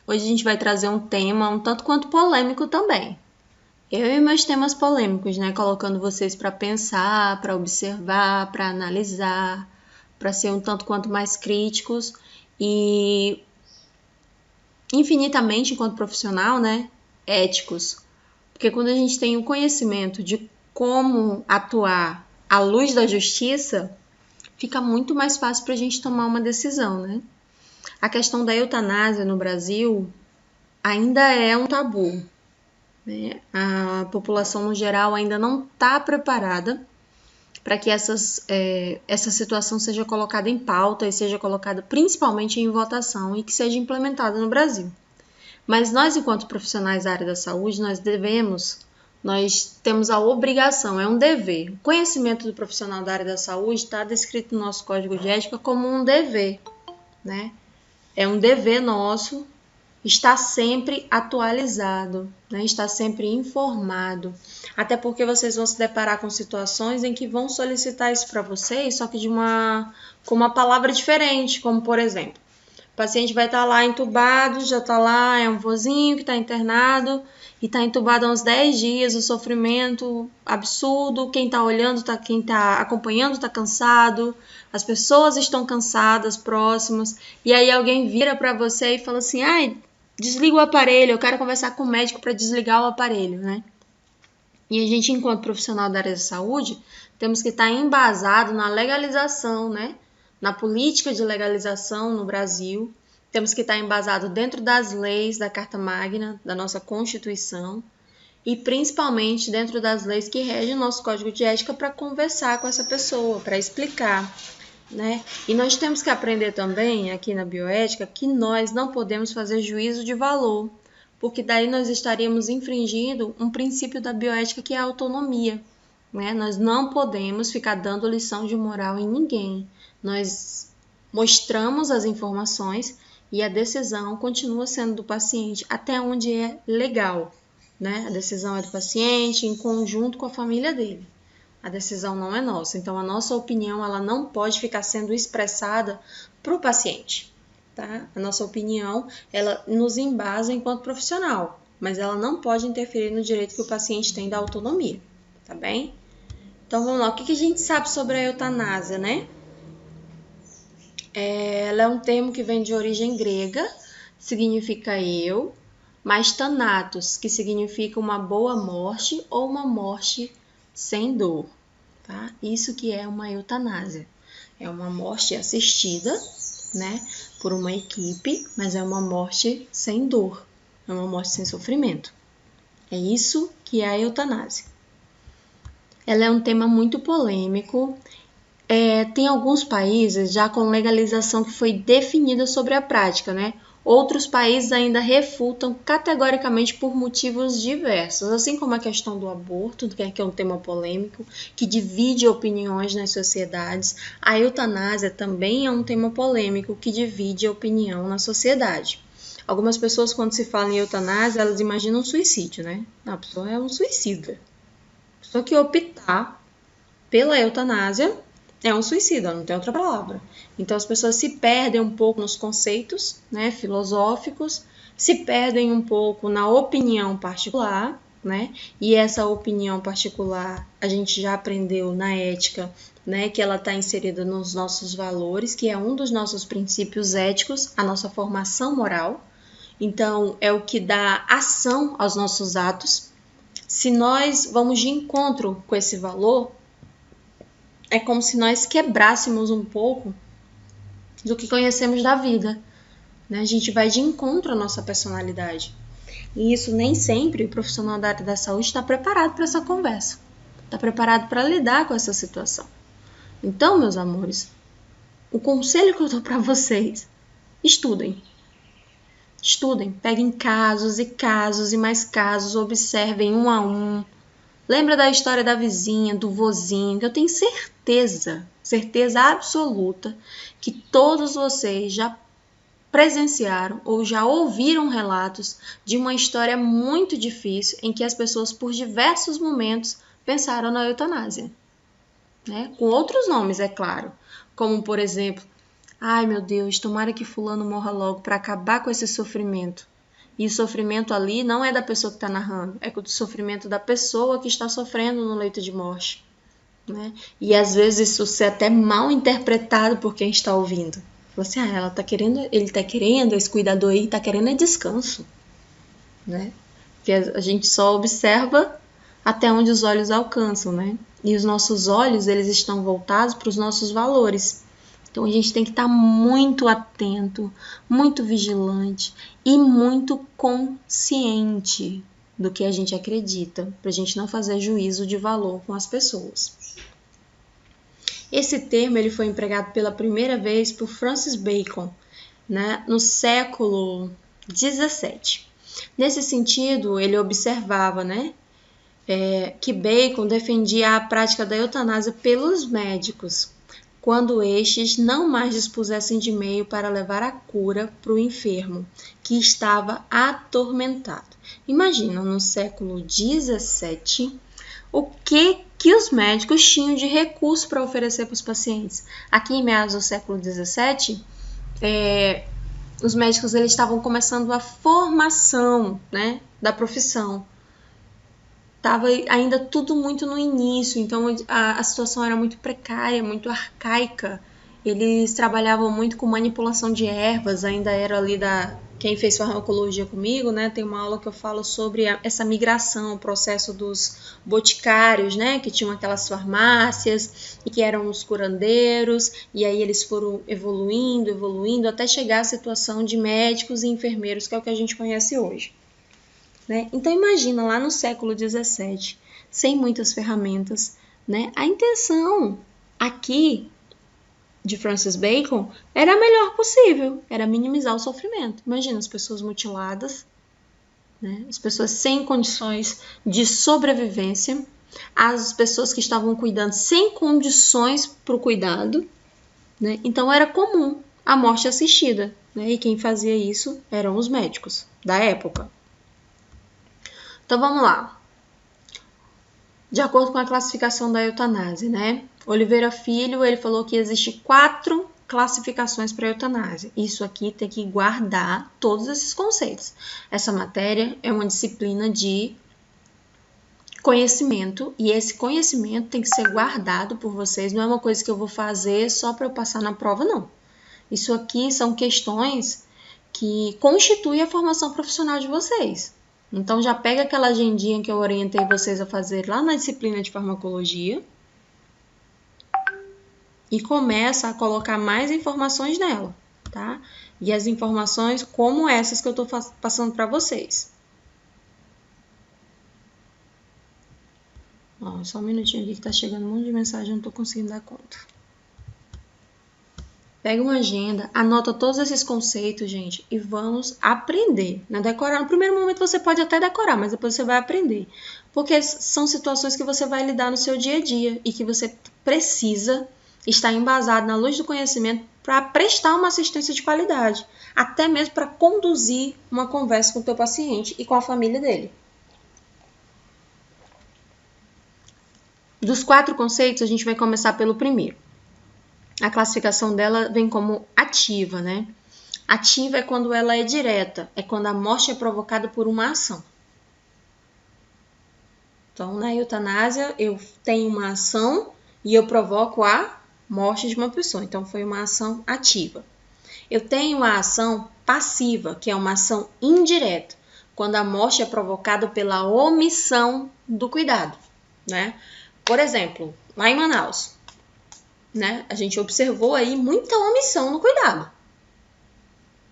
Hoje a gente vai trazer um tema um tanto quanto polêmico também. Eu e meus temas polêmicos, né? Colocando vocês para pensar, para observar, para analisar, para ser um tanto quanto mais críticos e infinitamente, enquanto profissional, né? Éticos. Porque quando a gente tem o conhecimento de como atuar à luz da justiça, fica muito mais fácil para a gente tomar uma decisão, né? A questão da eutanásia no Brasil ainda é um tabu, né? A população no geral ainda não está preparada para que essa situação seja colocada em pauta e seja colocada principalmente em votação e que seja implementada no Brasil. Mas nós, enquanto profissionais da área da saúde, nós temos a obrigação, é um dever. O conhecimento do profissional da área da saúde está descrito no nosso Código de Ética como um dever, né? É um dever nosso estar sempre atualizado, né? Estar sempre informado. Até porque vocês vão se deparar com situações em que vão solicitar isso para vocês, só que com uma palavra diferente, como por exemplo, o paciente vai estar lá entubado, já está lá, é um vozinho que está internado e está entubado há uns 10 dias, o sofrimento absurdo, quem está olhando, quem está acompanhando está cansado, as pessoas estão cansadas, próximas, e aí alguém vira para você e fala assim, ai, desliga o aparelho, eu quero conversar com o médico para desligar o aparelho, né? E a gente, enquanto profissional da área da saúde, temos que estar embasado na legalização, né? Na política de legalização no Brasil. Temos que estar embasado dentro das leis da Carta Magna, da nossa Constituição, e principalmente dentro das leis que regem o nosso Código de Ética para conversar com essa pessoa, para explicar, né? E nós temos que aprender também, aqui na bioética, que nós não podemos fazer juízo de valor, porque daí nós estaríamos infringindo um princípio da bioética que é a autonomia, né? Nós não podemos ficar dando lição de moral em ninguém. Nós mostramos as informações e a decisão continua sendo do paciente até onde é legal, né? A decisão é do paciente em conjunto com a família dele. A decisão não é nossa. Então, a nossa opinião ela não pode ficar sendo expressada para o paciente. Tá? A nossa opinião ela nos embasa enquanto profissional, mas ela não pode interferir no direito que o paciente tem da autonomia. Tá bem? Então, vamos lá. O que a gente sabe sobre a eutanásia, né? Ela é um termo que vem de origem grega, significa eu, mais thanatos, que significa uma boa morte ou uma morte sem dor. Tá? Isso que é uma eutanásia. É uma morte assistida, né, por uma equipe, mas é uma morte sem dor, é uma morte sem sofrimento. É isso que é a eutanásia. Ela é um tema muito polêmico. Tem alguns países já com legalização que foi definida sobre a prática, né? Outros países ainda refutam categoricamente por motivos diversos, assim como a questão do aborto, que é um tema polêmico, que divide opiniões nas sociedades. A eutanásia também é um tema polêmico que divide opinião na sociedade. Algumas pessoas, quando se fala em eutanásia, elas imaginam suicídio, né? A pessoa é um suicida. A pessoa que optar pela eutanásia é um suicida, não tem outra palavra. Então as pessoas se perdem um pouco nos conceitos, né, filosóficos, se perdem um pouco na opinião particular, né? E essa opinião particular a gente já aprendeu na ética, né, que ela está inserida nos nossos valores, que é um dos nossos princípios éticos, a nossa formação moral. Então é o que dá ação aos nossos atos. Se nós vamos de encontro com esse valor, é como se nós quebrássemos um pouco do que conhecemos da vida, né? A gente vai de encontro à nossa personalidade. E isso nem sempre o profissional da área da saúde está preparado para essa conversa, está preparado para lidar com essa situação. Então, meus amores, o conselho que eu dou para vocês, estudem. Estudem, peguem casos e casos e mais casos, observem um a um. Lembra da história da vizinha, do vozinho, que eu tenho certeza absoluta, que todos vocês já presenciaram ou já ouviram relatos de uma história muito difícil em que as pessoas, por diversos momentos, pensaram na eutanásia. Né? Com outros nomes, é claro, como, por exemplo, ai meu Deus, tomara que fulano morra logo para acabar com esse sofrimento. E o sofrimento ali não é da pessoa que está narrando, é o sofrimento da pessoa que está sofrendo no leito de morte, né? E às vezes isso é até mal interpretado por quem está ouvindo. Fala assim, ela tá querendo, ele tá querendo, esse cuidador aí tá querendo é descanso, né? Porque a gente só observa até onde os olhos alcançam, né? E os nossos olhos, eles estão voltados para os nossos valores. Então a gente tem que estar muito atento, muito vigilante e muito consciente do que a gente acredita, para a gente não fazer juízo de valor com as pessoas. Esse termo ele foi empregado pela primeira vez por Francis Bacon, né, no século XVII. Nesse sentido, ele observava, né, que Bacon defendia a prática da eutanásia pelos médicos, quando estes não mais dispusessem de meio para levar a cura para o enfermo, que estava atormentado. Imagina, no século XVII, o que os médicos tinham de recurso para oferecer para os pacientes. Aqui em meados do século XVII, os médicos eles estavam começando a formação, né, da profissão. Estava ainda tudo muito no início, então a situação era muito precária, muito arcaica. Eles trabalhavam muito com manipulação de ervas, ainda era ali quem fez farmacologia comigo, né? Tem uma aula que eu falo sobre essa migração, o processo dos boticários, né? Que tinham aquelas farmácias e que eram os curandeiros, e aí eles foram evoluindo, até chegar à situação de médicos e enfermeiros, que é o que a gente conhece hoje. Né? Então imagina lá no século XVII, sem muitas ferramentas, né? A intenção aqui de Francis Bacon era a melhor possível, era minimizar o sofrimento. Imagina as pessoas mutiladas, né? As pessoas sem condições de sobrevivência, as pessoas que estavam cuidando sem condições para o cuidado, né? Então era comum a morte assistida, né? E quem fazia isso eram os médicos da época. Então vamos lá. De acordo com a classificação da eutanásia, né? Oliveira Filho, ele falou que existe 4 classificações para a eutanásia. Isso aqui tem que guardar todos esses conceitos. Essa matéria é uma disciplina de conhecimento e esse conhecimento tem que ser guardado por vocês. Não é uma coisa que eu vou fazer só para eu passar na prova, não. Isso aqui são questões que constituem a formação profissional de vocês. Então, já pega aquela agendinha que eu orientei vocês a fazer lá na disciplina de farmacologia e começa a colocar mais informações nela, tá? E as informações como essas que eu tô passando para vocês. Ó, só um minutinho aqui que tá chegando um monte de mensagem, eu não tô conseguindo dar conta. Pega uma agenda, anota todos esses conceitos, gente, e vamos aprender. Né? Decorar, no primeiro momento você pode até decorar, mas depois você vai aprender. Porque são situações que você vai lidar no seu dia a dia e que você precisa estar embasado na luz do conhecimento para prestar uma assistência de qualidade. Até mesmo para conduzir uma conversa com o teu paciente e com a família dele. Dos 4 conceitos, a gente vai começar pelo primeiro. A classificação dela vem como ativa, né? Ativa é quando ela é direta, é quando a morte é provocada por uma ação. Então, na eutanásia, eu tenho uma ação e eu provoco a morte de uma pessoa. Então, foi uma ação ativa. Eu tenho a ação passiva, que é uma ação indireta, quando a morte é provocada pela omissão do cuidado, né? Por exemplo, lá em Manaus, né? A gente observou aí muita omissão no cuidado.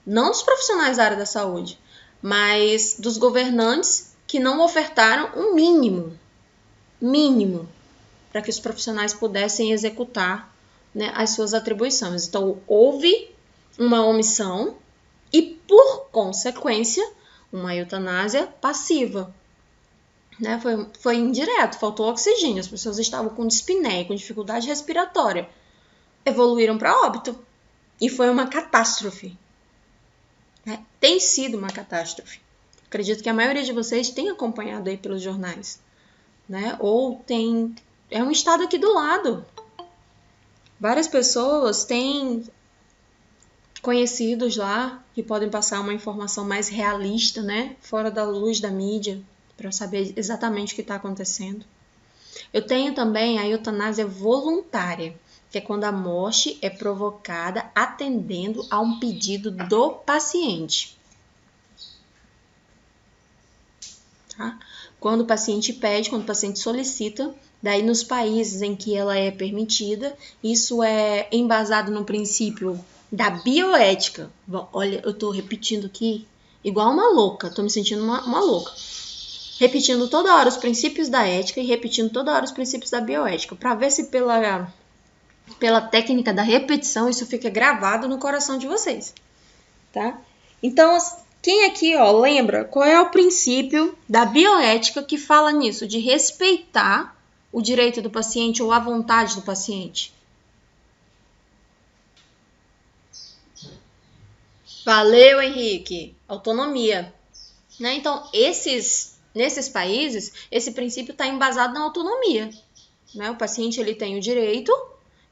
Não dos profissionais da área da saúde, mas dos governantes que não ofertaram um mínimo, para que os profissionais pudessem executar, né, as suas atribuições. Então, houve uma omissão e, por consequência, uma eutanásia passiva. Né? Foi indireto, faltou oxigênio, as pessoas estavam com dispneia, com dificuldade respiratória, evoluíram para óbito e foi uma catástrofe. Né? Tem sido uma catástrofe. Acredito que a maioria de vocês tem acompanhado aí pelos jornais, né? Ou é um estado aqui do lado. Várias pessoas têm conhecidos lá que podem passar uma informação mais realista, né? Fora da luz da mídia, para saber exatamente o que está acontecendo. Eu tenho também a eutanásia voluntária, que é quando a morte é provocada atendendo a um pedido do paciente. Tá? Quando o paciente pede, quando o paciente solicita, daí nos países em que ela é permitida, isso é embasado no princípio da bioética. Bom, olha, eu tô repetindo aqui igual uma louca, tô me sentindo uma louca. Repetindo toda hora os princípios da ética e repetindo toda hora os princípios da bioética, para ver se pela técnica da repetição isso fica gravado no coração de vocês, tá? Então, quem aqui, ó, lembra qual é o princípio da bioética que fala nisso, de respeitar o direito do paciente ou a vontade do paciente? Valeu, Henrique. Autonomia. Né? Então, nesses países, esse princípio está embasado na autonomia. Né? O paciente ele tem o direito,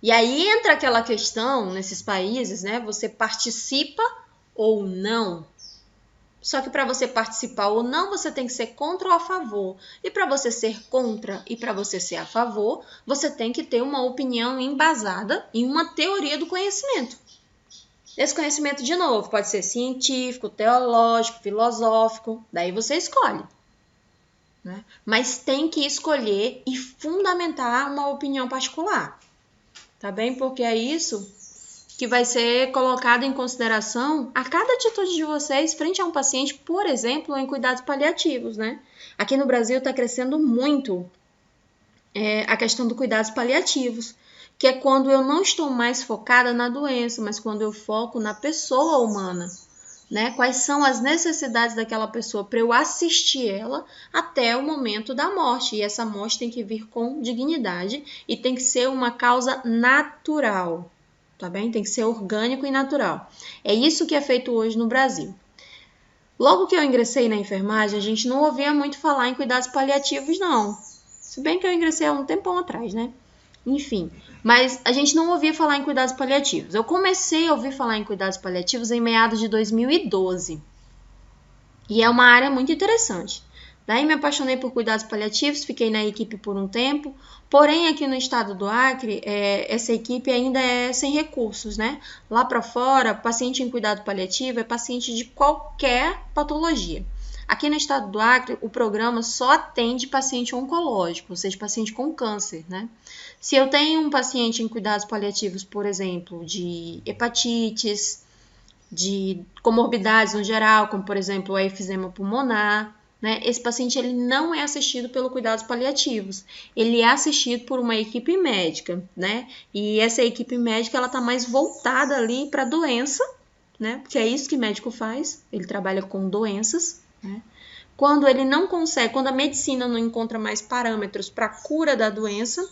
e aí entra aquela questão, nesses países, né? Você participa ou não. Só que para você participar ou não, você tem que ser contra ou a favor. E para você ser contra e para você ser a favor, você tem que ter uma opinião embasada em uma teoria do conhecimento. Esse conhecimento, de novo, pode ser científico, teológico, filosófico, daí você escolhe. Né? Mas tem que escolher e fundamentar uma opinião particular. Tá bem? Porque é isso que vai ser colocado em consideração a cada atitude de vocês frente a um paciente, por exemplo, em cuidados paliativos, né? Aqui no Brasil está crescendo muito a questão dos cuidados paliativos, que é quando eu não estou mais focada na doença, mas quando eu foco na pessoa humana, né? Quais são as necessidades daquela pessoa para eu assistir ela até o momento da morte. E essa morte tem que vir com dignidade e tem que ser uma causa natural, tá bem? Tem que ser orgânico e natural. É isso que é feito hoje no Brasil. Logo que eu ingressei na enfermagem, a gente não ouvia muito falar em cuidados paliativos, não. Se bem que eu ingressei há um tempão atrás, né? Enfim, mas a gente não ouvia falar em cuidados paliativos. Eu comecei a ouvir falar em cuidados paliativos em meados de 2012. E é uma área muito interessante. Daí me apaixonei por cuidados paliativos, fiquei na equipe por um tempo. Porém, aqui no estado do Acre, essa equipe ainda é sem recursos, né? Lá para fora, paciente em cuidado paliativo é paciente de qualquer patologia. Aqui no estado do Acre, o programa só atende paciente oncológico, ou seja, paciente com câncer, né? Se eu tenho um paciente em cuidados paliativos, por exemplo, de hepatites, de comorbidades no geral, como por exemplo a efizema pulmonar, né? Esse paciente ele não é assistido pelo cuidados paliativos, ele é assistido por uma equipe médica, né? E essa equipe médica ela está mais voltada ali para a doença, né? Porque é isso que médico faz, ele trabalha com doenças, né? Quando ele não consegue, quando a medicina não encontra mais parâmetros para a cura da doença,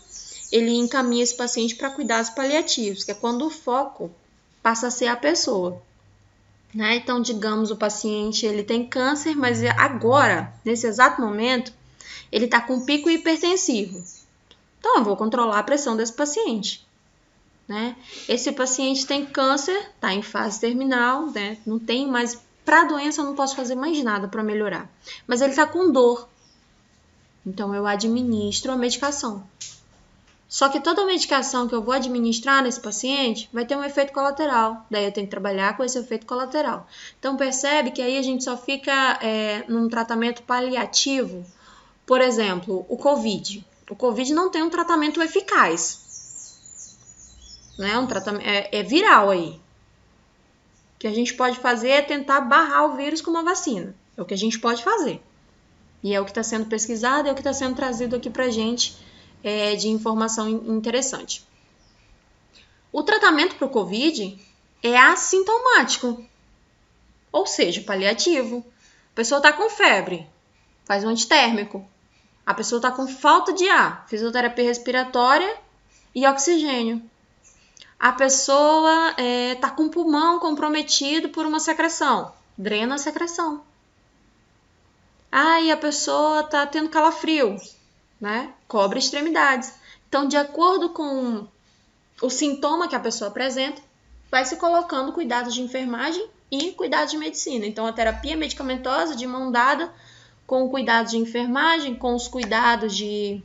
ele encaminha esse paciente para cuidados paliativos, que é quando o foco passa a ser a pessoa. Né? Então, digamos, o paciente ele tem câncer, mas agora, nesse exato momento, ele está com pico hipertensivo. Então, eu vou controlar a pressão desse paciente. Né? Esse paciente tem câncer, está em fase terminal, né? Não tem mais, para a doença eu não posso fazer mais nada para melhorar. Mas ele está com dor. Então, eu administro a medicação. Só que toda medicação que eu vou administrar nesse paciente vai ter um efeito colateral. Daí eu tenho que trabalhar com esse efeito colateral. Então percebe que aí a gente só fica num tratamento paliativo. Por exemplo, o COVID. O COVID não tem um tratamento eficaz. Né? É viral aí. O que a gente pode fazer é tentar barrar o vírus com uma vacina. É o que a gente pode fazer. E é o que está sendo pesquisado, é o que está sendo trazido aqui pra gente. De informação interessante. O tratamento para o COVID é assintomático, ou seja, paliativo. A pessoa está com febre, faz um antitérmico. A pessoa está com falta de ar, fisioterapia respiratória e oxigênio. A pessoa está com o pulmão comprometido por uma secreção, drena a secreção. E a pessoa está tendo calafrio, né? Cobre extremidades. Então, de acordo com o sintoma que a pessoa apresenta, vai se colocando cuidados de enfermagem e cuidados de medicina. Então, a terapia medicamentosa de mão dada com o cuidado de enfermagem, com os cuidados de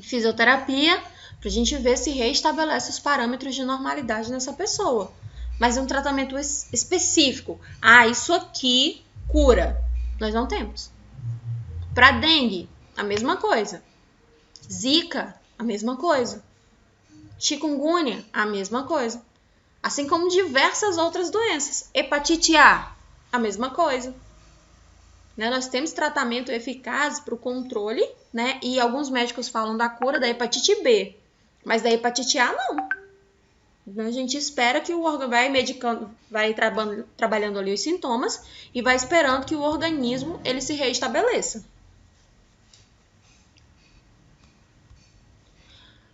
fisioterapia, para a gente ver se reestabelece os parâmetros de normalidade nessa pessoa. Mas um tratamento específico. Ah, isso aqui cura. Nós não temos. Para dengue, a mesma coisa. Zika, a mesma coisa. Chikungunya, a mesma coisa. Assim como diversas outras doenças. Hepatite A, a mesma coisa. Né? Nós temos tratamento eficaz para o controle, né? E alguns médicos falam da cura da hepatite B, mas da hepatite A não. Então, a gente espera que o órgão vai trabalhando ali os sintomas e vai esperando que o organismo ele se reestabeleça.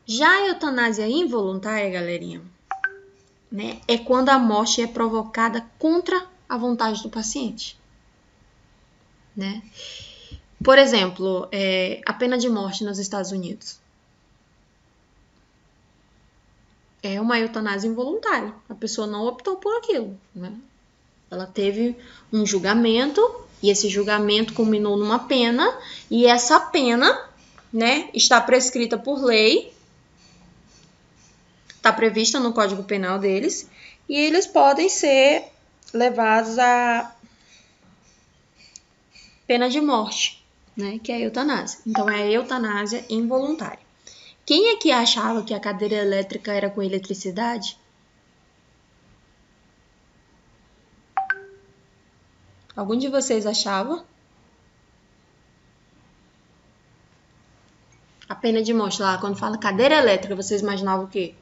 Já a eutanásia involuntária, galerinha, né, é quando a morte é provocada contra a vontade do paciente. Né? Por exemplo, a pena de morte nos Estados Unidos. É uma eutanásia involuntária. A pessoa não optou por aquilo. Né? Ela teve um julgamento e esse julgamento culminou numa pena e essa pena, né, está prescrita por lei, está prevista no Código Penal deles e eles podem ser levados a pena de morte, né, que é a eutanásia. Então, é a eutanásia involuntária. Quem é que achava que a cadeira elétrica era com eletricidade? Algum de vocês achava? A pena de morte lá, quando fala cadeira elétrica, vocês imaginavam o quê?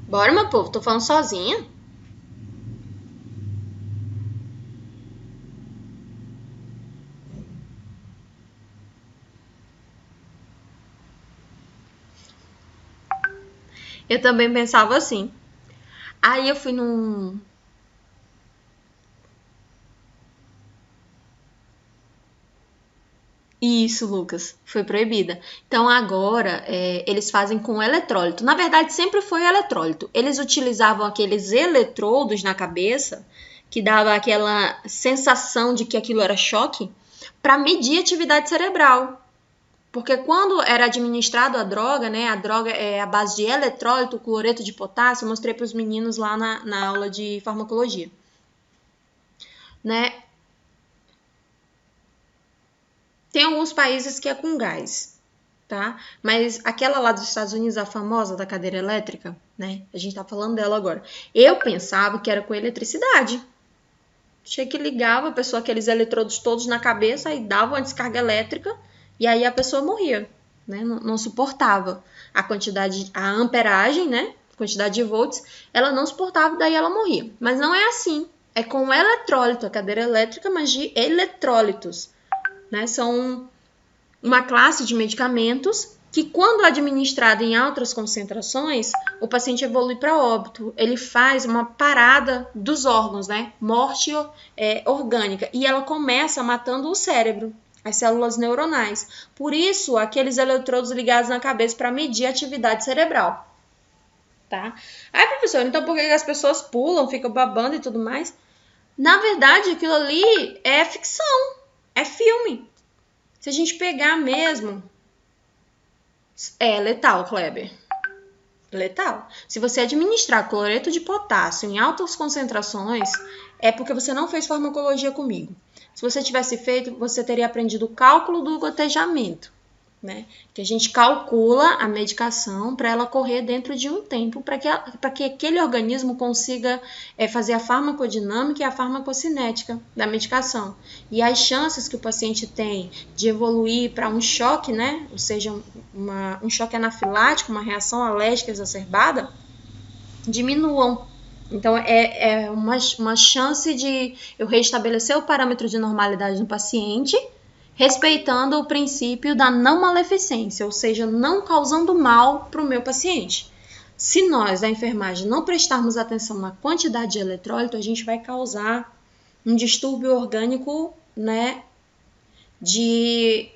Bora, meu povo, tô falando sozinha. Eu também pensava assim. Aí eu fui num... Isso, Lucas, foi proibida. Então agora eles fazem com eletrólito. Na verdade, sempre foi eletrólito. Eles utilizavam aqueles eletrodos na cabeça que dava aquela sensação de que aquilo era choque para medir a atividade cerebral. Porque quando era administrado a droga, né? A droga é a base de eletrólito, cloreto de potássio. Eu mostrei para os meninos lá na aula de farmacologia, né? Tem alguns países que é com gás, tá? Mas aquela lá dos Estados Unidos, a famosa da cadeira elétrica, né? A gente tá falando dela agora. Eu pensava que era com eletricidade. Achei que ligava a pessoa aqueles eletrodos todos na cabeça e dava uma descarga elétrica e aí a pessoa morria, né? Não suportava a quantidade, a amperagem, né? Quantidade de volts, ela não suportava, daí ela morria. Mas não é assim. É com eletrólito, a cadeira elétrica, mas de eletrólitos. Né? São uma classe de medicamentos que, quando administrado em altas concentrações, o paciente evolui para óbito. Ele faz uma parada dos órgãos, né? Morte orgânica. E ela começa matando o cérebro, as células neuronais. Por isso, aqueles eletrodos ligados na cabeça para medir a atividade cerebral. Tá? Aí, professor, então por que as pessoas pulam, ficam babando e tudo mais? Na verdade, aquilo ali é ficção. É filme. Se a gente pegar mesmo, é letal, Kleber. Letal. Se você administrar cloreto de potássio em altas concentrações, é porque você não fez farmacologia comigo. Se você tivesse feito, você teria aprendido o cálculo do gotejamento, né? Que a gente calcula a medicação para ela correr dentro de um tempo, para que aquele organismo consiga fazer a farmacodinâmica e a farmacocinética da medicação. E as chances que o paciente tem de evoluir para um choque, né? Ou seja, um choque anafilático, uma reação alérgica exacerbada, diminuam. Então, é uma chance de eu restabelecer o parâmetro de normalidade no paciente, respeitando o princípio da não maleficência, ou seja, não causando mal para o meu paciente. Se nós, da enfermagem, não prestarmos atenção na quantidade de eletrólito, a gente vai causar um distúrbio orgânico, né, de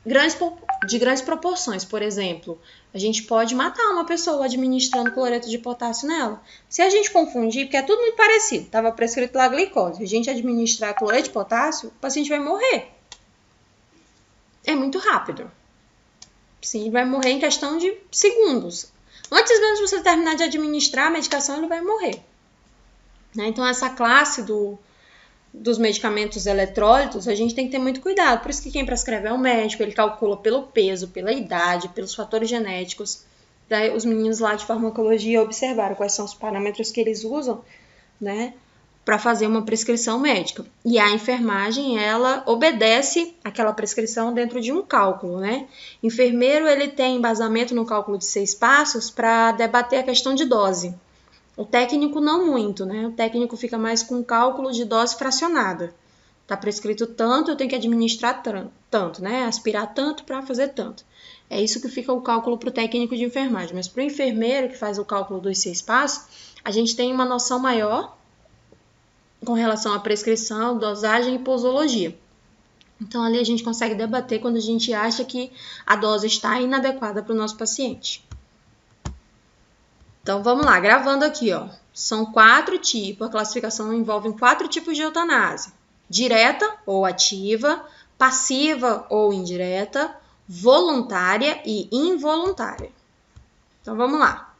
de grandes proporções. Por exemplo, a gente pode matar uma pessoa administrando cloreto de potássio nela. Se a gente confundir, porque é tudo muito parecido, estava prescrito lá glicose, a gente administrar cloreto de potássio, o paciente vai morrer. É muito rápido. Sim, vai morrer em questão de segundos. Antes mesmo de você terminar de administrar a medicação, ele vai morrer. Então, essa classe dos medicamentos eletrólitos, a gente tem que ter muito cuidado. Por isso que quem prescreve é o médico, ele calcula pelo peso, pela idade, pelos fatores genéticos. Daí, os meninos lá de farmacologia observaram quais são os parâmetros que eles usam, né, para fazer uma prescrição médica. E a enfermagem, ela obedece aquela prescrição dentro de um cálculo, né? Enfermeiro, ele tem embasamento no cálculo de 6 passos para debater a questão de dose. O técnico não muito, né? O técnico fica mais com cálculo de dose fracionada. Tá prescrito tanto, eu tenho que administrar tanto, né? Aspirar tanto para fazer tanto. É isso que fica o cálculo para o técnico de enfermagem. Mas para o enfermeiro que faz o cálculo dos 6 passos, a gente tem uma noção maior com relação à prescrição, dosagem e posologia. Então, ali a gente consegue debater quando a gente acha que a dose está inadequada para o nosso paciente. Então, vamos lá, gravando aqui, ó. São 4 tipos, a classificação envolve 4 tipos de eutanásia. Direta ou ativa, passiva ou indireta, voluntária e involuntária. Então, vamos lá.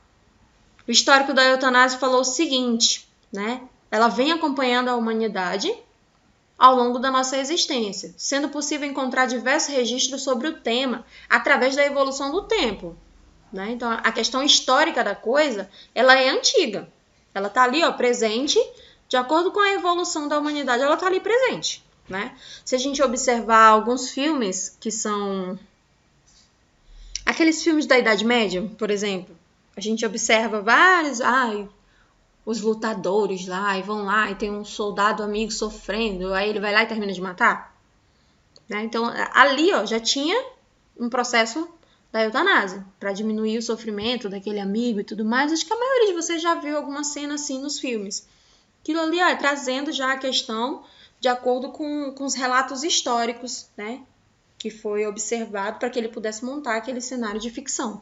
O histórico da eutanásia falou o seguinte, né? Ela vem acompanhando a humanidade ao longo da nossa existência, sendo possível encontrar diversos registros sobre o tema através da evolução do tempo. Né? Então, a questão histórica da coisa, ela é antiga. Ela está ali, ó, presente, de acordo com a evolução da humanidade, ela está ali presente. Né? Se a gente observar alguns filmes que são aqueles filmes da Idade Média, por exemplo, a gente observa vários, os lutadores lá, e vão lá, e tem um soldado amigo sofrendo, aí ele vai lá e termina de matar. Né? Então, ali, ó, já tinha um processo da eutanásia, para diminuir o sofrimento daquele amigo e tudo mais. Acho que a maioria de vocês já viu alguma cena assim nos filmes. Aquilo ali, ó, trazendo já a questão de acordo com os relatos históricos, né, que foi observado para que ele pudesse montar aquele cenário de ficção.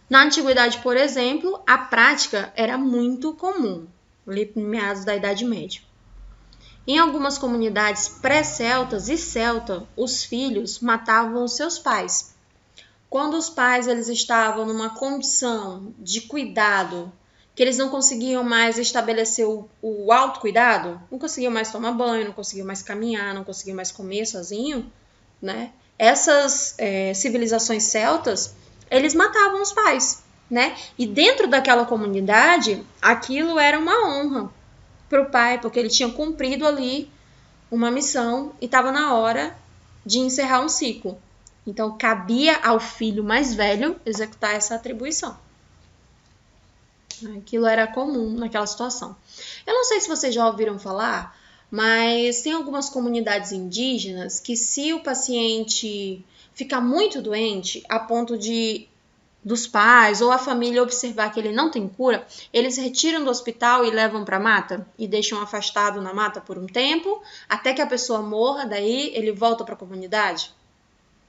Na antiguidade, por exemplo, a prática era muito comum, ali em meados da Idade Média. Em algumas comunidades pré-celtas e celta, os filhos matavam os seus pais. Quando os pais eles estavam numa condição de cuidado, que eles não conseguiam mais estabelecer o autocuidado, não conseguiam mais tomar banho, não conseguiam mais caminhar, não conseguiam mais comer sozinho, né? Essas civilizações celtas, eles matavam os pais, né? E dentro daquela comunidade, aquilo era uma honra para o pai, porque ele tinha cumprido ali uma missão e estava na hora de encerrar um ciclo. Então, cabia ao filho mais velho executar essa atribuição. Aquilo era comum naquela situação. Eu não sei se vocês já ouviram falar, mas tem algumas comunidades indígenas que, se o paciente ficar muito doente, a ponto de dos pais ou a família observar que ele não tem cura, eles retiram do hospital e levam para a mata e deixam afastado na mata por um tempo, até que a pessoa morra, daí ele volta para a comunidade.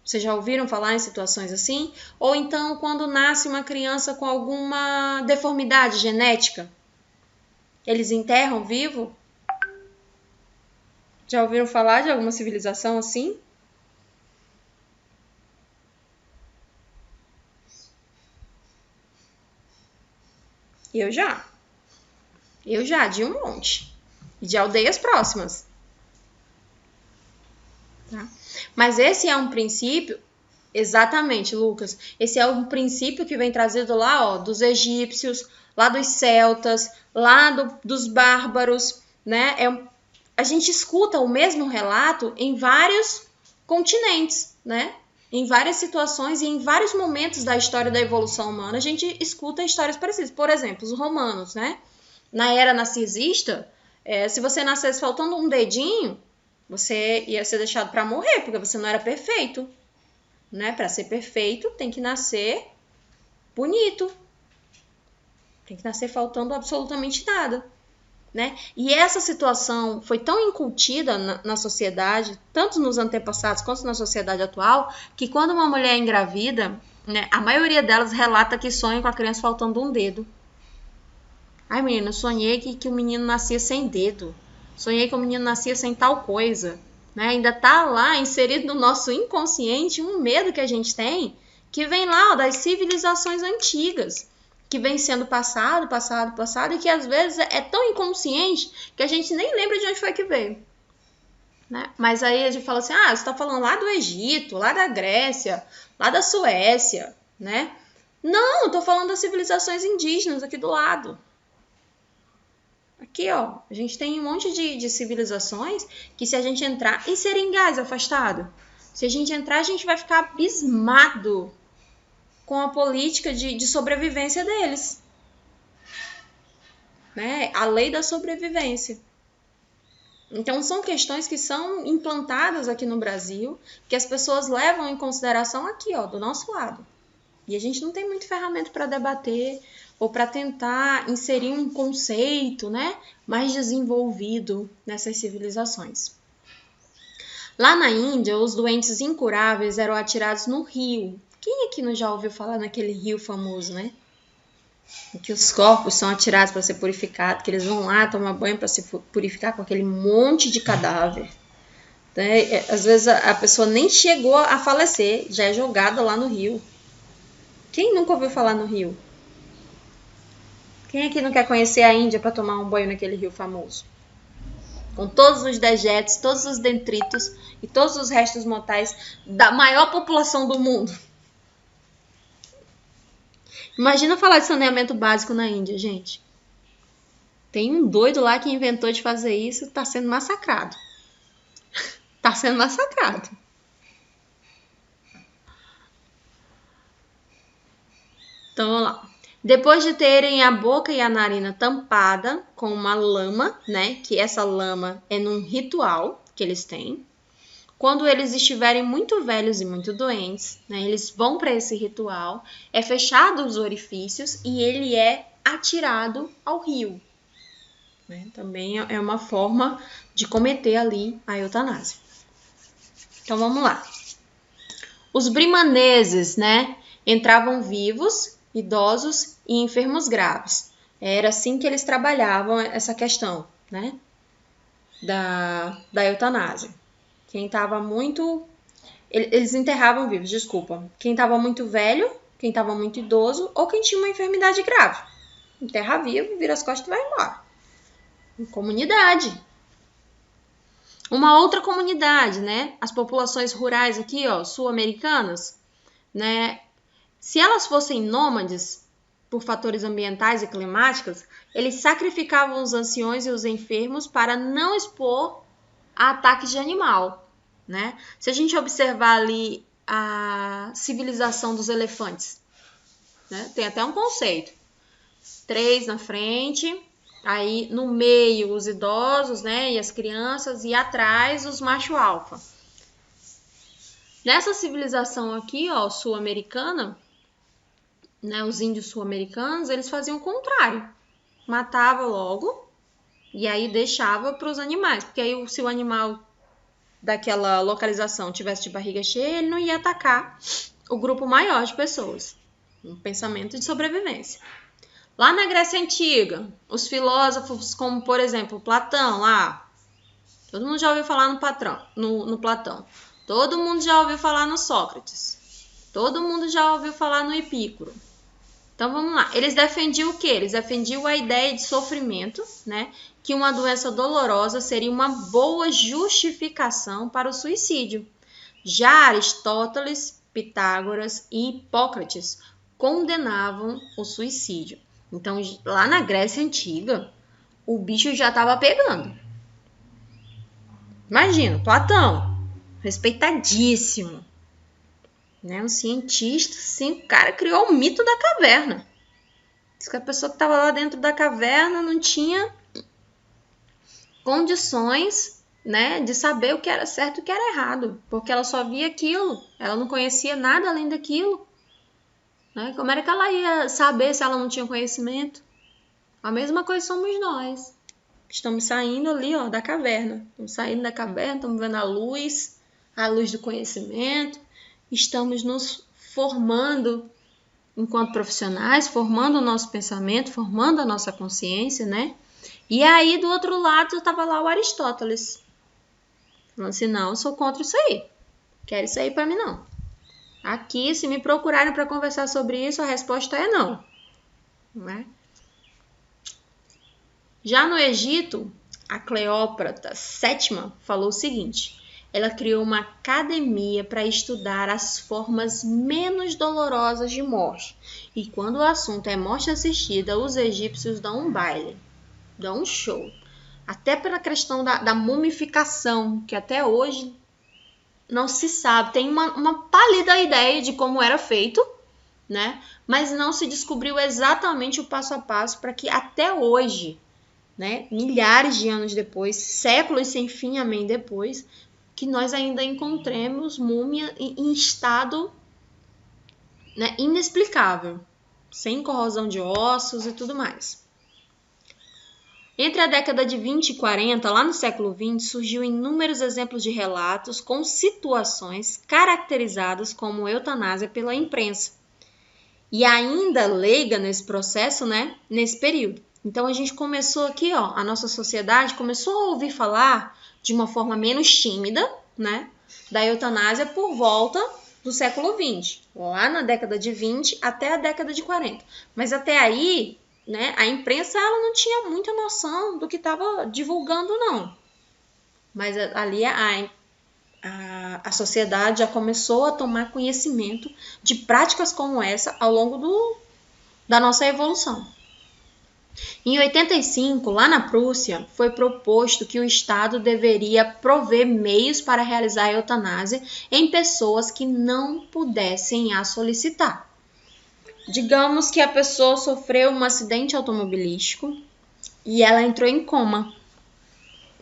Vocês já ouviram falar em situações assim? Ou então quando nasce uma criança com alguma deformidade genética, eles enterram vivo? Já ouviram falar de alguma civilização assim? Eu já, de um monte. E de aldeias próximas. Tá? Mas esse é um princípio, exatamente, Lucas, esse é um princípio que vem trazido lá, ó, dos egípcios, lá dos celtas, lá dos bárbaros, né? A gente escuta o mesmo relato em vários continentes, né? Em várias situações e em vários momentos da história da evolução humana, a gente escuta histórias parecidas. Por exemplo, os romanos, né? Na era narcisista, se você nascesse faltando um dedinho, você ia ser deixado para morrer, porque você não era perfeito. Né? Para ser perfeito, tem que nascer bonito. Tem que nascer faltando absolutamente nada. né? E essa situação foi tão incutida na sociedade, tanto nos antepassados quanto na sociedade atual, que quando uma mulher engravida, né, a maioria delas relata que sonha com a criança faltando um dedo. Ai, menina, eu sonhei que o menino nascia sem dedo. Sonhei que o menino nascia sem tal coisa. Né? Ainda tá lá inserido no nosso inconsciente um medo que a gente tem, que vem lá, ó, das civilizações antigas, que vem sendo passado, e que às vezes é tão inconsciente que a gente nem lembra de onde foi que veio. Né? Mas aí a gente fala assim, você tá falando lá do Egito, lá da Grécia, lá da Suécia, né? Não, eu tô falando das civilizações indígenas aqui do lado. Aqui, ó, a gente tem um monte de civilizações que se a gente entrar... E Seringás, afastado? Se a gente entrar, a gente vai ficar abismado com a política de sobrevivência deles. Né? A lei da sobrevivência. Então, são questões que são implantadas aqui no Brasil, que as pessoas levam em consideração aqui, ó, do nosso lado. E a gente não tem muito ferramenta para debater ou para tentar inserir um conceito, né, mais desenvolvido nessas civilizações. Lá na Índia, os doentes incuráveis eram atirados no rio. Quem aqui não já ouviu falar naquele rio famoso, né? Em que os corpos são atirados para ser purificados, que eles vão lá tomar banho para se purificar com aquele monte de cadáver. Né? Às vezes a pessoa nem chegou a falecer, já é jogada lá no rio. Quem nunca ouviu falar no rio? Quem aqui não quer conhecer a Índia para tomar um banho naquele rio famoso? Com todos os dejetos, todos os detritos e todos os restos mortais da maior população do mundo. Imagina falar de saneamento básico na Índia, gente. Tem um doido lá que inventou de fazer isso e tá sendo massacrado. Tá sendo massacrado. Então, vamos lá. Depois de terem a boca e a narina tampada com uma lama, né? Que essa lama é num ritual que eles têm. Quando eles estiverem muito velhos e muito doentes, né, eles vão para esse ritual, é fechado os orifícios e ele é atirado ao rio. Né? Também é uma forma de cometer ali a eutanásia. Então vamos lá. Os brimaneses, né, entravam vivos, idosos e enfermos graves. Era assim que eles trabalhavam essa questão, né, da eutanásia. Quem estava muito... Eles enterravam vivos, desculpa. Quem estava muito velho, quem estava muito idoso ou quem tinha uma enfermidade grave. Enterra vivo, vira as costas e vai embora. Em comunidade. Uma outra comunidade, né? As populações rurais aqui, ó, sul-americanas, né? Se elas fossem nômades por fatores ambientais e climáticos, eles sacrificavam os anciões e os enfermos para não expor a ataques de animal. Né? Se a gente observar ali a civilização dos elefantes, né? Tem até um conceito. 3 na frente, aí no meio os idosos, né? E as crianças, e atrás os macho alfa. Nessa civilização aqui, ó, sul-americana, né? Os índios sul-americanos, eles faziam o contrário. Matava logo e aí deixava para os animais, porque aí se o animal daquela localização tivesse de barriga cheia, ele não ia atacar o grupo maior de pessoas. Um pensamento de sobrevivência. Lá na Grécia Antiga, os filósofos como, por exemplo, Platão, lá. Todo mundo já ouviu falar no Platão. Todo mundo já ouviu falar no Sócrates. Todo mundo já ouviu falar no Epícoro. Então, vamos lá. Eles defendiam o quê? Eles defendiam a ideia de sofrimento, né? Que uma doença dolorosa seria uma boa justificação para o suicídio. Já Aristóteles, Pitágoras e Hipócrates condenavam o suicídio. Então, lá na Grécia Antiga, o bicho já estava pegando. Imagina, Platão, respeitadíssimo. Né? Um cientista, sim, o cara criou o mito da caverna. Diz que a pessoa que estava lá dentro da caverna não tinha condições, né, de saber o que era certo e o que era errado, porque ela só via aquilo, ela não conhecia nada além daquilo. Né? Como era que ela ia saber se ela não tinha conhecimento? A mesma coisa somos nós. Estamos saindo ali, ó, da caverna. Estamos saindo da caverna, estamos vendo a luz do conhecimento. Estamos nos formando enquanto profissionais, formando o nosso pensamento, formando a nossa consciência, né? E aí, do outro lado, estava lá o Aristóteles. Falando assim, não, eu sou contra isso aí. Quero isso aí para mim, não. Aqui, se me procurarem para conversar sobre isso, a resposta é não. Não é? Já no Egito, a Cleópatra VII falou o seguinte: ela criou uma academia para estudar as formas menos dolorosas de morte. E quando o assunto é morte assistida, os egípcios dão um baile, dão um show. Até pela questão da mumificação, que até hoje não se sabe. Tem uma pálida ideia de como era feito, né? Mas não se descobriu exatamente o passo a passo para que até hoje, né, milhares de anos depois, séculos sem fim, amém, depois, que nós ainda encontremos múmia em estado, né, inexplicável, sem corrosão de ossos e tudo mais. Entre a década de 20 e 40, lá no século XX, surgiu inúmeros exemplos de relatos com situações caracterizadas como eutanásia pela imprensa. E ainda leiga nesse processo, né, nesse período. Então, a gente começou aqui, ó, a nossa sociedade começou a ouvir falar de uma forma menos tímida, né, da eutanásia por volta do século XX, lá na década de 20 até a década de 40. Mas até aí, né, a imprensa ela não tinha muita noção do que estava divulgando, não. Mas ali a sociedade já começou a tomar conhecimento de práticas como essa ao longo da nossa evolução. Em 85, lá na Prússia, foi proposto que o Estado deveria prover meios para realizar a eutanásia em pessoas que não pudessem a solicitar. Digamos que a pessoa sofreu um acidente automobilístico e ela entrou em coma.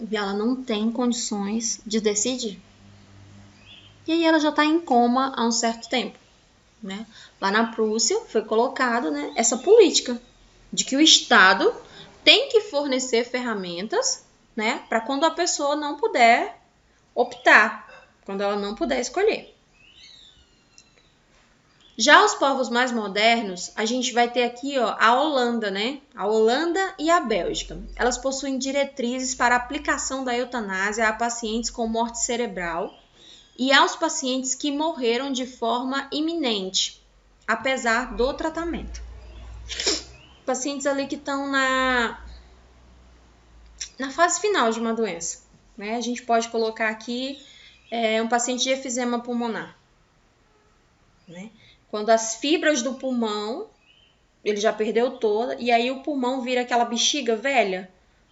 E ela não tem condições de decidir. E aí ela já está em coma há um certo tempo, né? Lá na Prússia foi colocado, né, essa política de que o Estado tem que fornecer ferramentas, né, para quando a pessoa não puder optar, quando ela não puder escolher. Já os povos mais modernos, a gente vai ter aqui, ó, a Holanda, né? A Holanda e a Bélgica. Elas possuem diretrizes para a aplicação da eutanásia a pacientes com morte cerebral e aos pacientes que morreram de forma iminente, apesar do tratamento. Pacientes ali que estão na fase final de uma doença, né? A gente pode colocar aqui um paciente de efizema pulmonar, né? Quando as fibras do pulmão, ele já perdeu toda, e aí o pulmão vira aquela bexiga velha,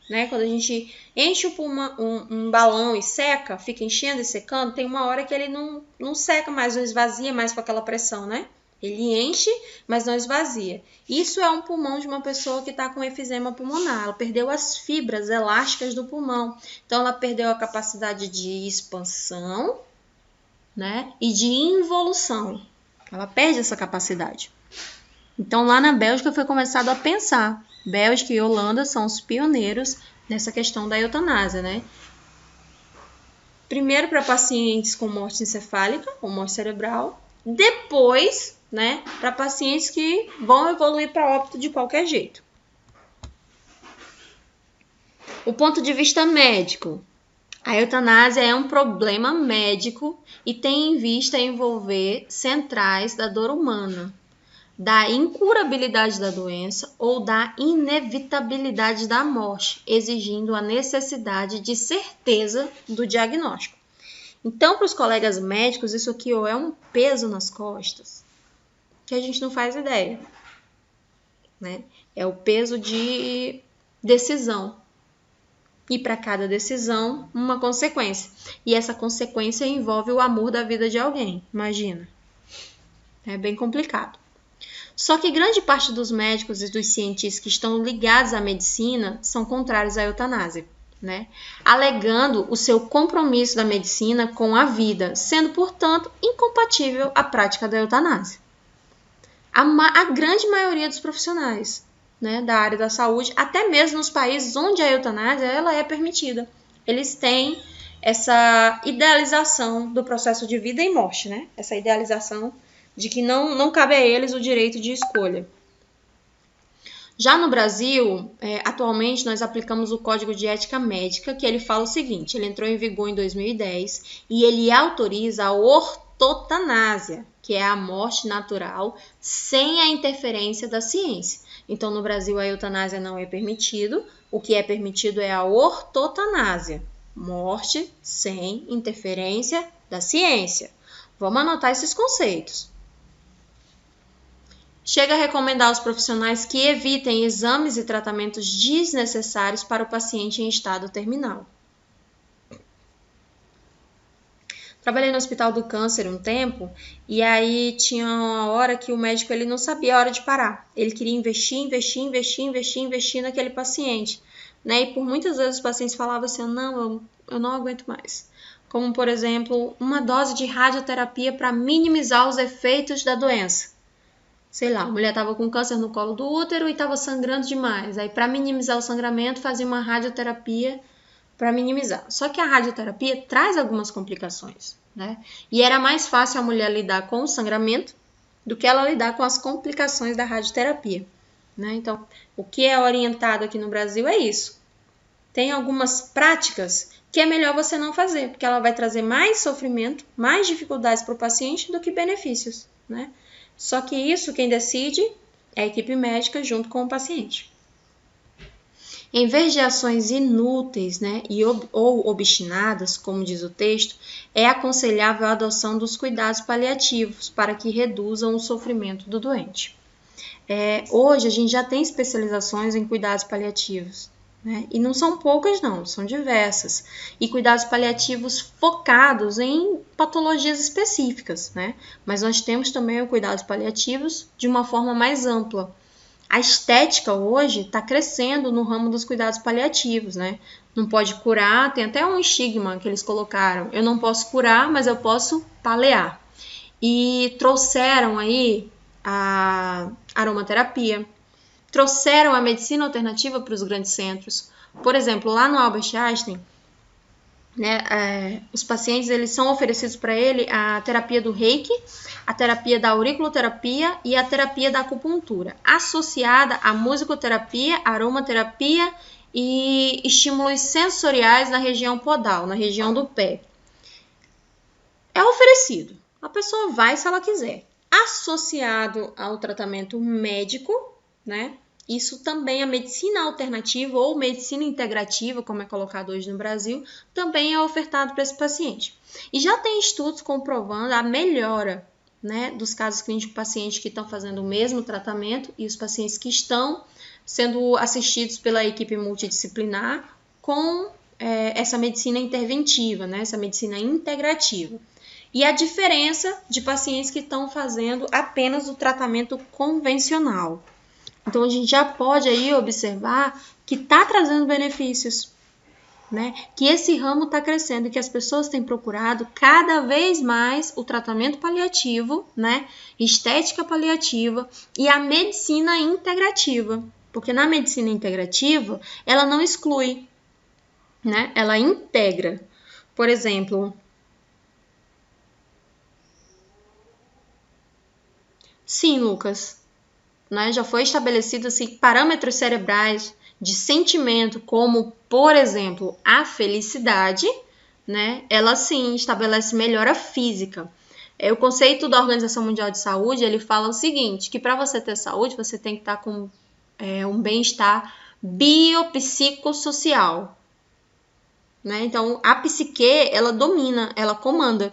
né? Quando a gente enche o pulmão, um balão e seca, fica enchendo e secando, tem uma hora que ele não seca mais, não esvazia mais com aquela pressão, né? Ele enche, mas não esvazia. Isso é um pulmão de uma pessoa que está com efizema pulmonar. Ela perdeu as fibras elásticas do pulmão. Então, ela perdeu a capacidade de expansão, né, e de involução. Ela perde essa capacidade. Então, lá na Bélgica foi começado a pensar. Bélgica e Holanda são os pioneiros nessa questão da eutanásia, né? Primeiro para pacientes com morte encefálica, ou morte cerebral. Depois, né, para pacientes que vão evoluir para óbito de qualquer jeito. O ponto de vista médico. A eutanásia é um problema médico e tem em vista envolver centrais da dor humana, da incurabilidade da doença ou da inevitabilidade da morte, exigindo a necessidade de certeza do diagnóstico. Então, para os colegas médicos, isso aqui é um peso nas costas que a gente não faz ideia, né? É o peso de decisão. E para cada decisão, uma consequência. E essa consequência envolve o amor da vida de alguém, imagina. É bem complicado. Só que grande parte dos médicos e dos cientistas que estão ligados à medicina são contrários à eutanásia, né? Alegando o seu compromisso da medicina com a vida, sendo, portanto, incompatível a prática da eutanásia. A grande maioria dos profissionais, né, da área da saúde, até mesmo nos países onde a eutanásia ela é permitida. Eles têm essa idealização do processo de vida e morte, né? Essa idealização de que não cabe a eles o direito de escolha. Já no Brasil, atualmente nós aplicamos o Código de Ética Médica, que ele fala o seguinte, ele entrou em vigor em 2010 e ele autoriza a ortotanásia, que é a morte natural sem a interferência da ciência. Então, no Brasil, a eutanásia não é permitido, o que é permitido é a ortotanásia, morte sem interferência da ciência. Vamos anotar esses conceitos. Chega a recomendar aos profissionais que evitem exames e tratamentos desnecessários para o paciente em estado terminal. Trabalhei no Hospital do Câncer um tempo e aí tinha uma hora que o médico ele não sabia a hora de parar. Ele queria investir naquele paciente, né? E por muitas vezes os pacientes falavam assim, não, eu não aguento mais. Como, por exemplo, uma dose de radioterapia para minimizar os efeitos da doença. Sei lá, a mulher estava com câncer no colo do útero e estava sangrando demais. Aí, para minimizar o sangramento, fazia uma radioterapia para minimizar. Só que a radioterapia traz algumas complicações, né? E era mais fácil a mulher lidar com o sangramento do que ela lidar com as complicações da radioterapia, né? Então, o que é orientado aqui no Brasil é isso. Tem algumas práticas que é melhor você não fazer, porque ela vai trazer mais sofrimento, mais dificuldades para o paciente do que benefícios, né? Só que isso quem decide é a equipe médica junto com o paciente. Em vez de ações inúteis, né, ou obstinadas, como diz o texto, é aconselhável a adoção dos cuidados paliativos para que reduzam o sofrimento do doente. Hoje a gente já tem especializações em cuidados paliativos, né? E não são poucas não, são diversas. E cuidados paliativos focados em patologias específicas, né? Mas nós temos também os cuidados paliativos de uma forma mais ampla. A estética hoje está crescendo no ramo dos cuidados paliativos, né? Não pode curar, tem até um estigma que eles colocaram. Eu não posso curar, mas eu posso paliar. E trouxeram aí a aromaterapia, trouxeram a medicina alternativa para os grandes centros. Por exemplo, lá no Albert Einstein, né, os pacientes eles são oferecidos para ele a terapia do Reiki, a terapia da auriculoterapia e a terapia da acupuntura, associada à musicoterapia, aromaterapia e estímulos sensoriais na região podal, na região do pé. É oferecido. A pessoa vai se ela quiser. Associado ao tratamento médico, né? Isso também, a medicina alternativa ou medicina integrativa, como é colocado hoje no Brasil, também é ofertado para esse paciente. E já tem estudos comprovando a melhora, né, dos casos clínicos de pacientes que estão fazendo o mesmo tratamento e os pacientes que estão sendo assistidos pela equipe multidisciplinar com essa medicina interventiva, né, essa medicina integrativa. E a diferença de pacientes que estão fazendo apenas o tratamento convencional. Então, a gente já pode aí observar que está trazendo benefícios, né? Que esse ramo está crescendo e que as pessoas têm procurado cada vez mais o tratamento paliativo, né? Estética paliativa e a medicina integrativa. Porque na medicina integrativa, ela não exclui, né? Ela integra. Por exemplo, sim, Lucas, né? Já foi estabelecido assim, parâmetros cerebrais de sentimento, como, por exemplo, a felicidade, né? Ela sim estabelece melhora física. O conceito da Organização Mundial de Saúde, ele fala o seguinte, que para você ter saúde, você tem que estar com um bem-estar biopsicossocial, né? Então, a psique, ela domina, ela comanda.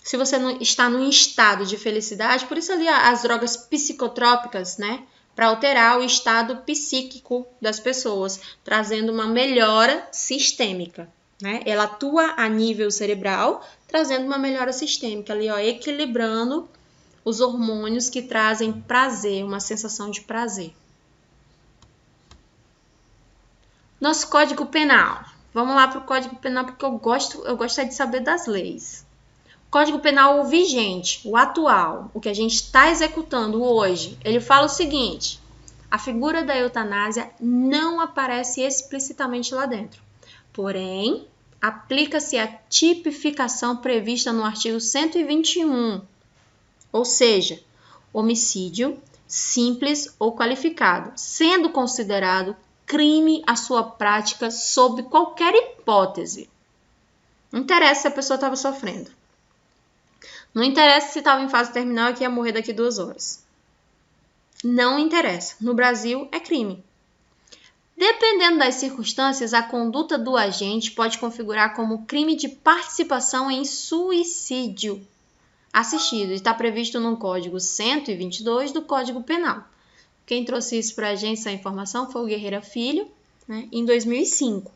Se você não está num estado de felicidade, por isso ali as drogas psicotrópicas, né? Para alterar o estado psíquico das pessoas, trazendo uma melhora sistêmica, né? Ela atua a nível cerebral, trazendo uma melhora sistêmica ali, ó, equilibrando os hormônios que trazem prazer, uma sensação de prazer. Nosso Código Penal. Vamos lá para o Código Penal, porque eu gosto de saber das leis. Código Penal vigente, o atual, o que a gente está executando hoje, ele fala o seguinte: A figura da eutanásia não aparece explicitamente lá dentro. Porém, aplica-se a tipificação prevista no artigo 121, ou seja, homicídio simples ou qualificado, sendo considerado crime a sua prática sob qualquer hipótese. Não interessa se a pessoa estava sofrendo. Não interessa se estava em fase terminal e que ia morrer daqui 2 horas. Não interessa. No Brasil, é crime. Dependendo das circunstâncias, a conduta do agente pode configurar como crime de participação em suicídio assistido. Está previsto no Código 122 do Código Penal. Quem trouxe isso para a gente, essa informação, foi o Guerreira Filho, né, em 2005.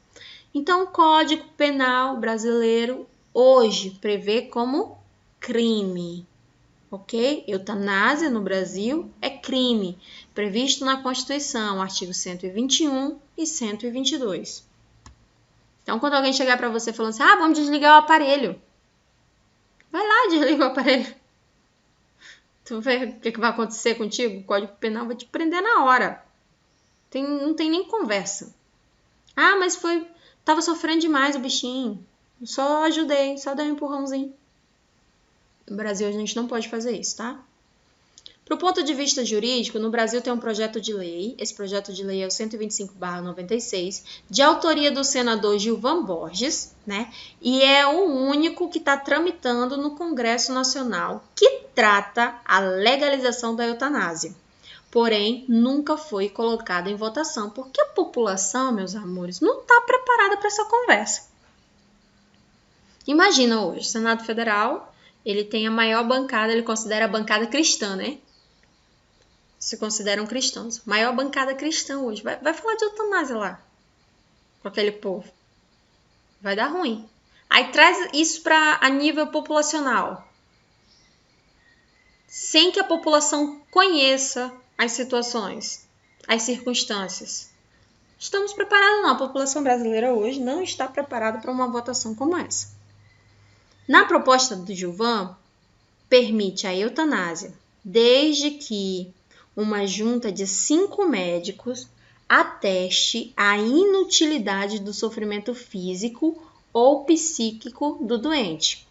Então, o Código Penal brasileiro hoje prevê como crime. Ok? Eutanásia no Brasil é crime, previsto na Constituição, artigo 121 e 122. Então, quando alguém chegar para você falando assim, vamos desligar o aparelho. Vai lá, desliga o aparelho. Tu vê o que vai acontecer contigo? O Código Penal vai te prender na hora. Não tem nem conversa. Mas tava sofrendo demais o bichinho. Só ajudei, só dei um empurrãozinho. No Brasil, a gente não pode fazer isso, tá? Pro ponto de vista jurídico, no Brasil tem um projeto de lei, esse projeto de lei é o 125/96, de autoria do senador Gilvan Borges, né? E é o único que está tramitando no Congresso Nacional, que trata a legalização da eutanásia. Porém, nunca foi colocado em votação, porque a população, meus amores, não está preparada para essa conversa. Imagina hoje, o Senado Federal, ele tem a maior bancada, ele considera a bancada cristã, né? Se consideram cristãos. Maior bancada cristã hoje. Vai falar de eutanásia lá. Com aquele povo. Vai dar ruim. Aí traz isso a nível populacional. Sem que a população conheça as situações, as circunstâncias. Estamos preparados não. A população brasileira hoje não está preparada para uma votação como essa. Na proposta do Gilvan, permite a eutanásia, desde que uma junta de 5 médicos ateste a inutilidade do sofrimento físico ou psíquico do doente.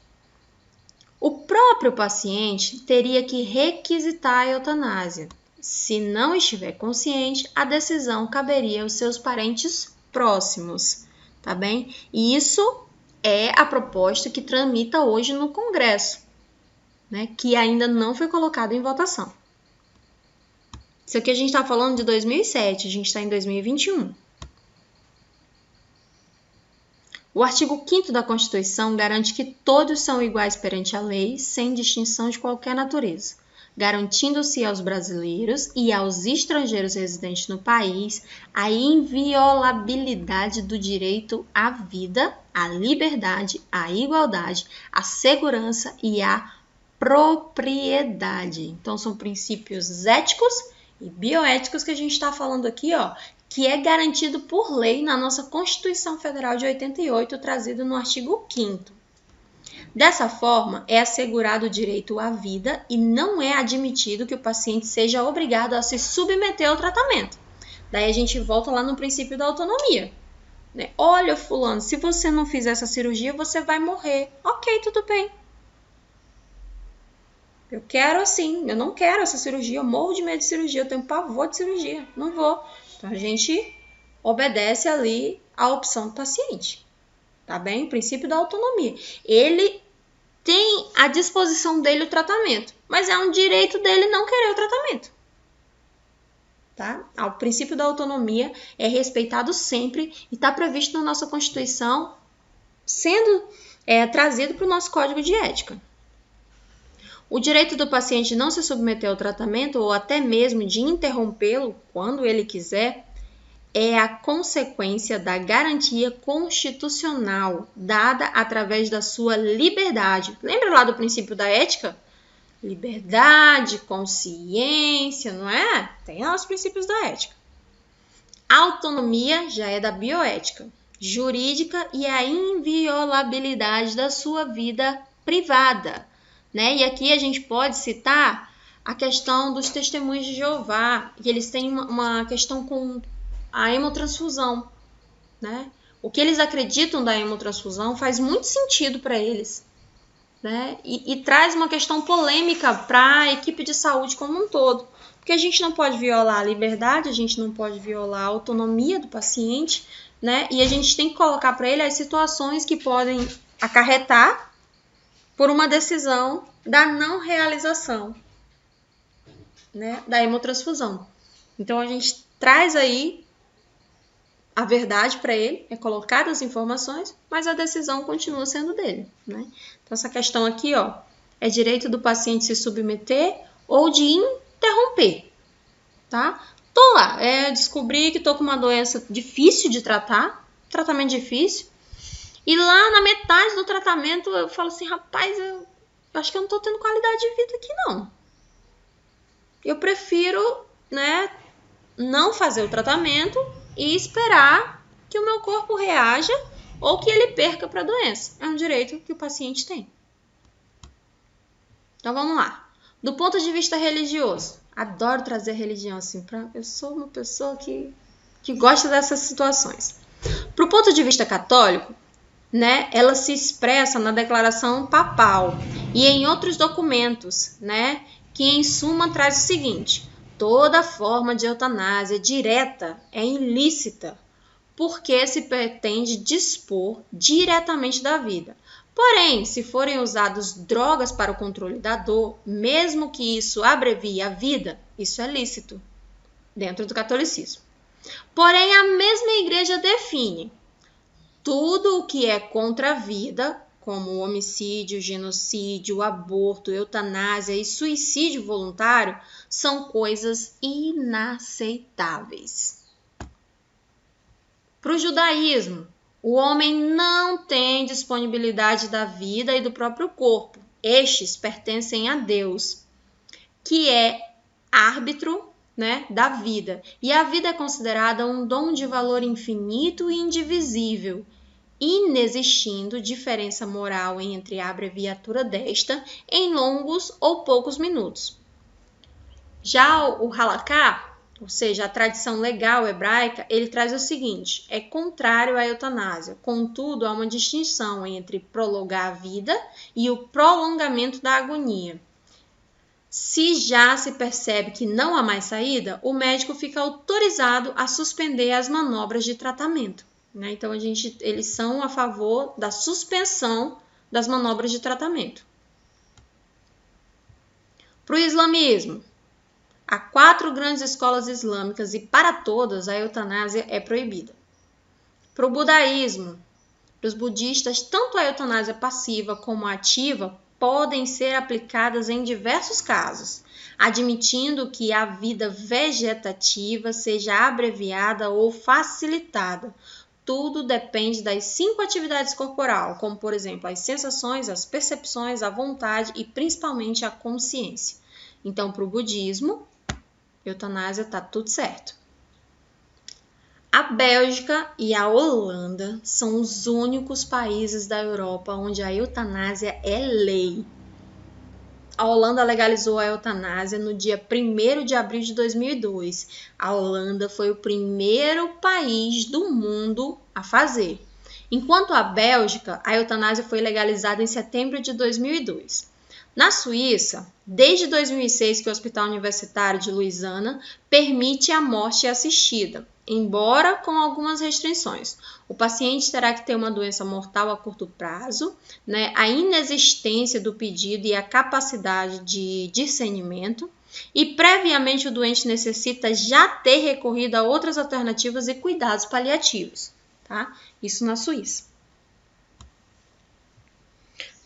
O próprio paciente teria que requisitar a eutanásia. Se não estiver consciente, a decisão caberia aos seus parentes próximos, tá bem? E isso é a proposta que tramita hoje no Congresso, né? Que ainda não foi colocado em votação. Isso aqui a gente está falando de 2007, a gente está em 2021. O artigo 5º da Constituição garante que todos são iguais perante a lei, sem distinção de qualquer natureza, garantindo-se aos brasileiros e aos estrangeiros residentes no país a inviolabilidade do direito à vida, à liberdade, à igualdade, à segurança e à propriedade. Então, são princípios éticos e bioéticos que a gente está falando aqui, ó, que é garantido por lei na nossa Constituição Federal de 88, trazido no artigo 5º. Dessa forma, é assegurado o direito à vida e não é admitido que o paciente seja obrigado a se submeter ao tratamento. Daí a gente volta lá no princípio da autonomia, né? Olha, fulano, se você não fizer essa cirurgia, você vai morrer. Ok, tudo bem. Eu quero assim, eu não quero essa cirurgia, eu morro de medo de cirurgia, eu tenho pavor de cirurgia, não vou. Então, a gente obedece ali à opção do paciente, tá bem? O princípio da autonomia. Ele tem à disposição dele o tratamento, mas é um direito dele não querer o tratamento, tá? O princípio da autonomia é respeitado sempre e está previsto na nossa Constituição, sendo trazido para o nosso Código de Ética. O direito do paciente de não se submeter ao tratamento ou até mesmo de interrompê-lo quando ele quiser é a consequência da garantia constitucional dada através da sua liberdade. Lembra lá do princípio da ética? Liberdade, consciência, não é? Tem lá os princípios da ética. A autonomia já é da bioética, jurídica e a inviolabilidade da sua vida privada, né? E aqui a gente pode citar a questão dos testemunhos de Jeová, que eles têm uma questão com a hemotransfusão, né? O que eles acreditam da hemotransfusão faz muito sentido para eles, né? E traz uma questão polêmica para a equipe de saúde como um todo, porque a gente não pode violar a liberdade, a gente não pode violar a autonomia do paciente, né? E a gente tem que colocar para ele as situações que podem acarretar por uma decisão da não realização, né, da hemotransfusão. Então a gente traz aí a verdade para ele, é colocada as informações, mas a decisão continua sendo dele, né? Então essa questão aqui, ó, é direito do paciente se submeter ou de interromper, tá? Tô lá, descobri que tô com uma doença difícil de tratar, tratamento difícil, e lá na metade do tratamento eu falo assim, rapaz, eu acho que eu não tô tendo qualidade de vida aqui não. Eu prefiro, né, não fazer o tratamento e esperar que o meu corpo reaja ou que ele perca para a doença. É um direito que o paciente tem. Então vamos lá. Do ponto de vista religioso, adoro trazer religião assim, eu sou uma pessoa que gosta dessas situações. Pro ponto de vista católico, né, ela se expressa na declaração papal e em outros documentos, né, que em suma traz o seguinte: toda forma de eutanásia direta é ilícita, porque se pretende dispor diretamente da vida. Porém, se forem usadas drogas para o controle da dor, mesmo que isso abrevie a vida, isso é lícito, dentro do catolicismo. Porém, a mesma igreja define tudo o que é contra a vida, como o homicídio, genocídio, aborto, eutanásia e suicídio voluntário, são coisas inaceitáveis. Para o judaísmo, o homem não tem disponibilidade da vida e do próprio corpo. Estes pertencem a Deus, que é árbitro, né, da vida. E a vida é considerada um dom de valor infinito e indivisível, inexistindo diferença moral entre a abreviatura desta em longos ou poucos minutos. Já o halaká, ou seja, a tradição legal hebraica, ele traz o seguinte: é contrário à eutanásia, contudo há uma distinção entre prolongar a vida e o prolongamento da agonia. Se já se percebe que não há mais saída, o médico fica autorizado a suspender as manobras de tratamento. Né? Então, eles são a favor da suspensão das manobras de tratamento. Para o islamismo, há 4 grandes escolas islâmicas e para todas a eutanásia é proibida. Para o budaísmo, para os budistas, tanto a eutanásia passiva como a ativa podem ser aplicadas em diversos casos, admitindo que a vida vegetativa seja abreviada ou facilitada. Tudo depende das 5 atividades corporais, como, por exemplo, as sensações, as percepções, a vontade e principalmente a consciência. Então, para o budismo, eutanásia está tudo certo. A Bélgica e a Holanda são os únicos países da Europa onde a eutanásia é lei. A Holanda legalizou a eutanásia no dia 1º de abril de 2002. A Holanda foi o primeiro país do mundo a fazer. Enquanto a Bélgica, a eutanásia foi legalizada em setembro de 2002. Na Suíça, desde 2006 que o Hospital Universitário de Louisiana permite a morte assistida, embora com algumas restrições. O paciente terá que ter uma doença mortal a curto prazo, né, a inexistência do pedido e a capacidade de discernimento, e previamente o doente necessita já ter recorrido a outras alternativas e cuidados paliativos. Tá? Isso na Suíça.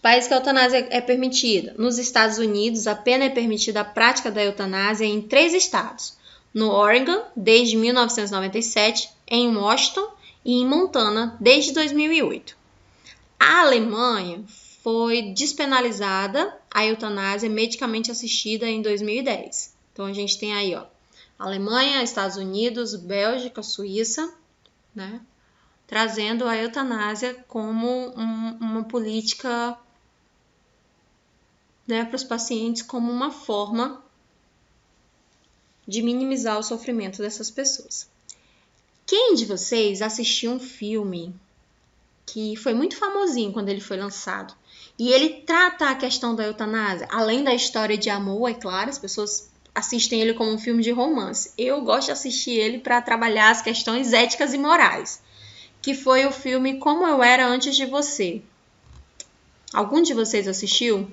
País que a eutanásia é permitida. Nos Estados Unidos, a pena é permitida a prática da eutanásia em 3 estados. No Oregon, desde 1997, em Washington e em Montana, desde 2008. A Alemanha foi despenalizada a eutanásia medicamente assistida em 2010. Então, a gente tem aí, ó, Alemanha, Estados Unidos, Bélgica, Suíça, né, trazendo a eutanásia como uma política, né, para os pacientes como uma forma de minimizar o sofrimento dessas pessoas. Quem de vocês assistiu um filme que foi muito famosinho quando ele foi lançado? E ele trata a questão da eutanásia, além da história de amor, é claro, as pessoas assistem ele como um filme de romance. Eu gosto de assistir ele para trabalhar as questões éticas e morais, que foi o filme Como Eu Era Antes de Você. Algum de vocês assistiu?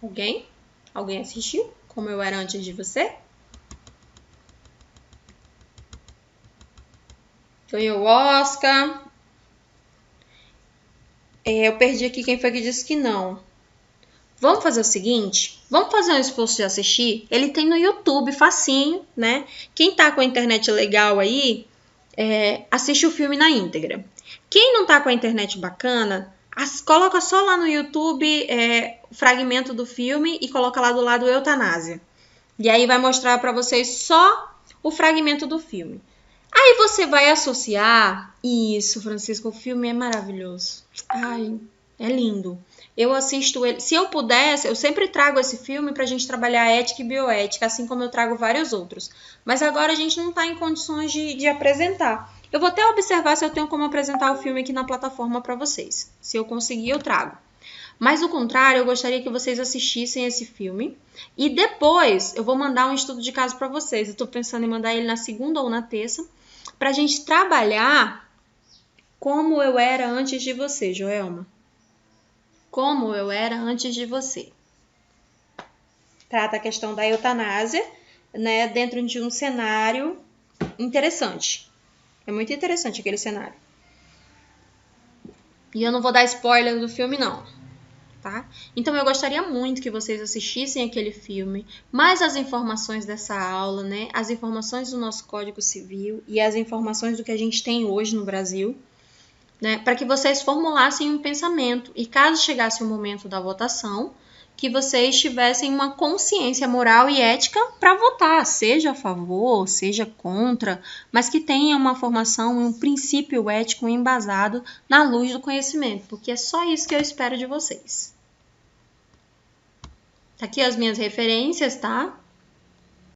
Alguém? Alguém assistiu? Como Eu Era Antes de Você? Ganhou o Oscar. Eu perdi aqui quem foi que disse que não. Vamos fazer o seguinte? Vamos fazer um esforço de assistir? Ele tem no YouTube, facinho, né? Quem tá com a internet legal aí, assiste o filme na íntegra. Quem não tá com a internet bacana, coloca só lá no YouTube o fragmento do filme e coloca lá do lado eutanásia. E aí vai mostrar para vocês só o fragmento do filme. Aí você vai associar... Isso, Francisco, o filme é maravilhoso. Ai, é lindo. Eu assisto ele... Se eu pudesse, eu sempre trago esse filme pra gente trabalhar ética e bioética, assim como eu trago vários outros. Mas agora a gente não tá em condições de apresentar. Eu vou até observar se eu tenho como apresentar o filme aqui na plataforma para vocês. Se eu conseguir, eu trago. Mas, do contrário, eu gostaria que vocês assistissem esse filme. E depois eu vou mandar um estudo de caso para vocês. Eu tô pensando em mandar ele na segunda ou na terça, pra gente trabalhar Como Eu Era Antes de Você, Joelma. Como Eu Era Antes de Você. Trata a questão da eutanásia, né, dentro de um cenário interessante. É muito interessante aquele cenário. E eu não vou dar spoiler do filme, não. Tá? Então eu gostaria muito que vocês assistissem aquele filme, mais as informações dessa aula, né? As informações do nosso Código Civil e as informações do que a gente tem hoje no Brasil, né? Para que vocês formulassem um pensamento e caso chegasse o momento da votação, que vocês tivessem uma consciência moral e ética para votar, seja a favor, seja contra, mas que tenha uma formação e um princípio ético embasado na luz do conhecimento, porque é só isso que eu espero de vocês. Aqui as minhas referências, tá?